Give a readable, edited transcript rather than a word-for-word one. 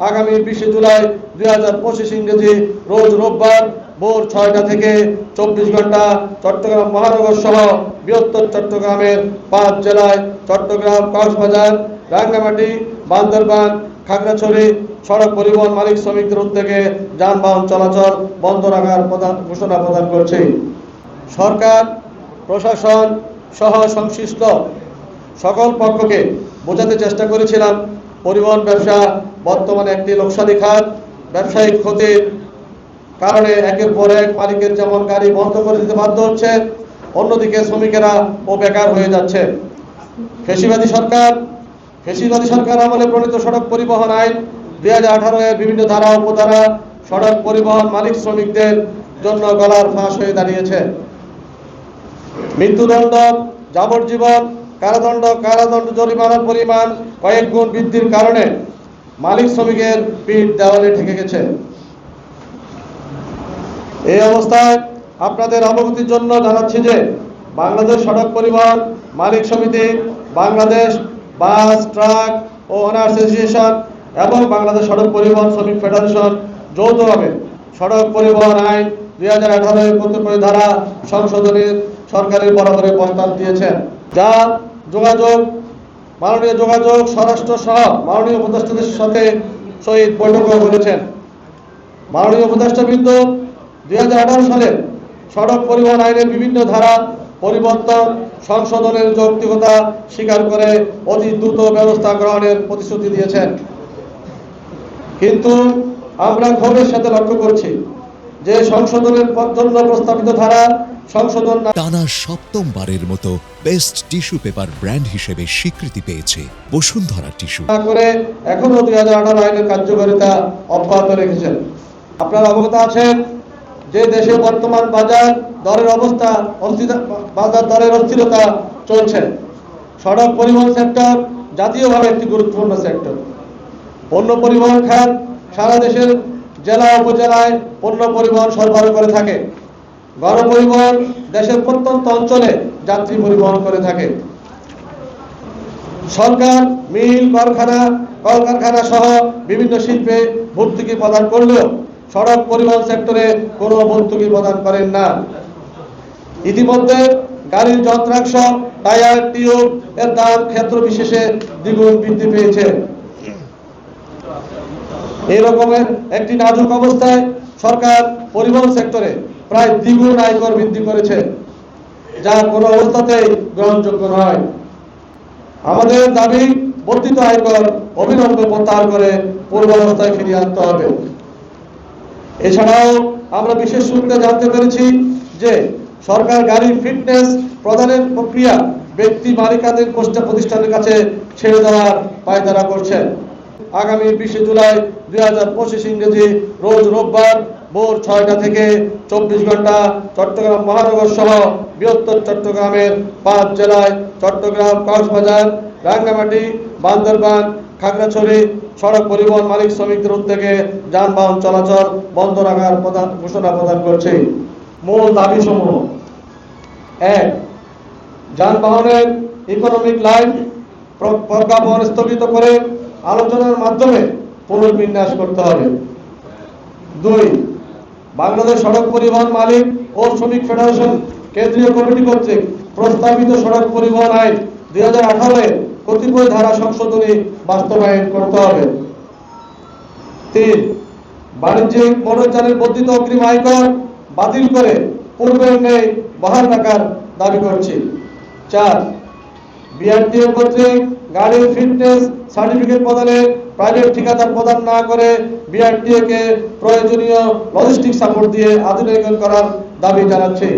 আগামী 20 জুলাই 2025 ইংরেজি রোজ রোববার ভোর 6টা থেকে 24 ঘন্টা চট্টগ্রাম মহানগর সহ বৃহত্তর চট্টগ্রামের 5 জেলায় চট্টগ্রাম, কক্সবাজার, রাঙ্গামাটি, বান্দরবান, খাগড়াছড়ি সড়ক পরিবহন মালিক শ্রমিকদের উদ্যোগে যানবাহন চলাচল বন্ধ রাখার ঘোষণা প্রদান করছে। সরকার, প্রশাসন সহ সংশ্লিষ্ট সকল পক্ষকে বোঝাতে চেষ্টা করেছিলাম পরিবহন ব্যবসা বর্তমানে একটি লোকসানি খাত। ব্যবসায়িক ক্ষতির কারণে একের পর এক মালিকের যেমন গাড়ি বন্ধ করে দিতে বাধ্য হচ্ছে, অন্যদিকে শ্রমিকেরা ও বেকার হয়ে যাচ্ছে। ফ্যাসিবাদী সরকার আমলে প্রণীত সড়ক পরিবহন আইন 2018 এর বিভিন্ন ধারা উপধারা সড়ক পরিবহন মালিক শ্রমিকদের জন্য গলার ফাঁস হয়ে দাঁড়িয়েছে। মৃত্যুদণ্ড, যাবজ্জীবন কারাদণ্ড জরিমানার পরিমাণ কয়েক গুণ বৃদ্ধির কারণে মালিক শ্রমিকের পিঠ দেওয়ালে ঠেকে গেছে। এই অবস্থায় আপনাদের অবগতির জন্য জানাচ্ছি যে বাংলাদেশ সড়ক পরিবহন মালিক সমিতি, বাংলাদেশ বাস, ট্রাক ও অনার্স অ্যাসোসিয়েশন এবং বাংলাদেশ সড়ক পরিবহন শ্রমিক ফেডারেশন যৌথভাবে সড়ক পরিবহন আইন 2018 এর কতিপয় ধারা সংশোধনের সরকারের বরাবরে প্রস্তাব দিয়েছেন, যা মাননীয় যোগাযোগ, স্বরাষ্ট্র সহ মাননীয় উপদেষ্টাদের সাথে সহিত বৈঠকও করেছেন। মাননীয় উপদেষ্টাবৃন্দ 2018 সালে সড়ক পরিবহন আইনের বিভিন্ন ধারা পরিবর্তন সংশোধনের যৌক্তিকতা স্বীকার করে অতি দ্রুত ব্যবস্থা গ্রহণের প্রতিশ্রুতি দিয়েছেন। কিন্তু আমরা ক্ষোভের সাথে লক্ষ্য করছি যে সংশোধনের জন্য প্রস্তাবিত ধারা সংশোধন টানা সপ্তমবারের মতো বেস্ট টিস্যু পেপার ব্র্যান্ড হিসেবে স্বীকৃতি পেয়েছে বসুন্ধরা টিস্যু করে এখনো 2018 আইনের কার্যকারিতা অব্যাহত রেখেছেন। আপনারা অবগত আছেন যে দেশে বর্তমান বাজার দরের অস্থিরতা চলছে। সড়ক পরিবহন সেক্টর জাতীয়ভাবে একটি গুরুত্বপূর্ণ সেক্টর। পণ্য পরিবহন খাত সারা দেশের জেলা উপজেলায় পণ্য পরিবহন সরবরাহ করে থাকে। গণপরিবহন দেশের প্রত্যন্ত অঞ্চলে যাত্রী পরিবহন করে থাকে। সরকার মিল, কলকারখানা সহ বিভিন্ন শিল্পে ভর্তুকি প্রদান করলেও সড়ক পরিবহন সেক্টরে কোনো ভর্তুকি প্রদান করেন না। ইতিমধ্যে গাড়ির যন্ত্রাংশ, টায়ার, টিউব এর দাম ক্ষেত্র বিশেষে দ্বিগুণ বৃদ্ধি পেয়েছে। এই রকমের একটি নাজুক অবস্থায় সরকার পরিবহন সেক্টরে প্রায় দ্বিগুণ আয়কর বৃদ্ধি করেছে, যা কোনো অবস্থাতেই গ্রহণযোগ্য নয়। আমাদের দাবি বর্ধিত আয়কর অবিলম্বে প্রত্যাহার করে পূর্বাবস্থায় ফিরিয়ে আনতে হবে। এছাড়াও আমরা বিশেষ সূত্রে জানতে পেরেছি যে সরকার গাড়ির ফিটনেস প্রদানের প্রক্রিয়া ব্যক্তি মালিকানাধীন প্রতিষ্ঠানের কাছে ছেড়ে দেওয়ার পায়তারা করছে। আগামী 20 জুলাই 2025 ইংরেজি রোজ রোববার ভোর 6টা থেকে 24 ঘন্টা চট্টগ্রাম মহানগর সহ বৃহত্তর চট্টগ্রামের 5 জেলায় চট্টগ্রাম, কক্সবাজার, রাঙ্গামাটি, বান্দরবান, খাগড়াছড়ি সড়ক পরিবহন মালিক শ্রমিকদের উদ্যোগে যানবাহন চলাচল বন্ধ রাখার ঘোষণা প্রদান করছে। মূল দাবিসমূহ: 1. যানবাহনের ইকোনমিক লাইন প্রজ্ঞাপন স্থগিত করে আলোচনার মাধ্যমে পুনর্বিন্যাস করতে হবে। 2. বাংলাদেশ সড়ক পরিবহন মালিক ও শ্রমিক ফেডারেশন কেন্দ্রীয় কমিটি কর্তৃক প্রস্তাবিত সড়ক পরিবহন আইন 2018 এর কতিপয় ধারা সংশোধনী বাস্তবায়ন করতে হবে। 3. বাণিজ্যিক মোটরযানের বর্ধিত অগ্রিম আয়কর বাতিল করে পূর্বের ন্যায় বহাল রাখার দাবি করছি। 4. বিআরটিএ কর্তৃক গাড়ির ফিটনেস সার্টিফিকেট প্রদানে প্রাইভেট ঠিকাদার প্রদান না করে বিআরটিএ কে প্রয়োজনীয় লজিস্টিক সাপোর্ট দিয়ে আধুনিকরণ করার দাবি জানাচ্ছি।